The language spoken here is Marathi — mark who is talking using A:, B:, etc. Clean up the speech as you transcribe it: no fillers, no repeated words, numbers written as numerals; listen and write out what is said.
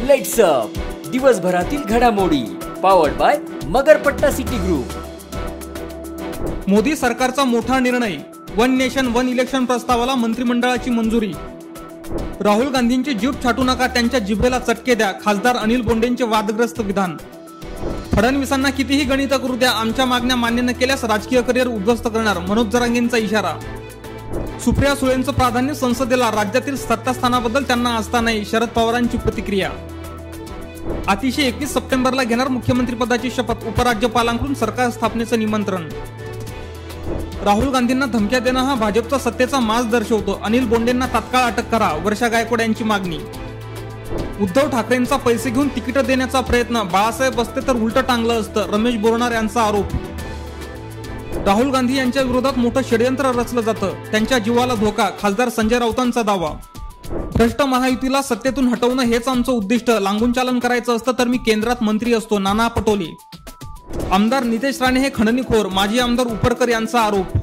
A: लाईट्स अप दिवसभरातील घडामोडी powered by Magarpatta city group.
B: Modi सरकारचा मोठा निर्णय, वन नेशन वन इलेक्शन प्रस्तावाला मंत्रिमंडळाची मंजुरी। राहुल गांधींची जीभ छाटू नका, त्यांच्या जिभेला चटके द्या, खासदार अनिल बोंडेंचे वादग्रस्त विधान। फडणवीसांना कितीही गणित करू द्या, आमच्या मागण्या मान्य न केल्यास राजकीय करिअर उद्ध्वस्त करणार, मनोज जरांगेंचा इशारा। सुप्रिया सुळेंचं प्राधान्य संसदेला, राज्यातील सत्तास्थानाबद्दल त्यांना आस्था नाही, शरद पवारांची प्रतिक्रिया। अतिशय 21 सप्टेंबरला घेणार मुख्यमंत्रीपदाची शपथ, उपराज्यपालांकडून सरकार स्थापनेचं निमंत्रण। राहुल गांधींना धमक्या देणं हा भाजपचा सत्तेचा माज दर्शवतो, अनिल बोंडेंना तात्काळ अटक करा, वर्षा गायकवाड यांची मागणी। उद्धव ठाकरेंचा पैसे घेऊन तिकीट देण्याचा प्रयत्न, बाळासाहेब असते तर उलट टांगलं असतं, रमेश बोरणार यांचा आरोप। राहुल गांधी यांच्या विरोधात मोठं षडयंत्र रचलं जातं, त्यांच्या जीवाला धोका, खासदार संजय राऊतांचा दावा। भ्रष्ट महायुतीला सत्तेतून हटवणं हेच आमचं उद्दिष्ट, लागून चालन करायचं असतं तर मी केंद्रात मंत्री असतो, नाना पटोले। आमदार नितेश राणे हे खंडणीखोर, माजी आमदार उपरकर यांचा आरोप।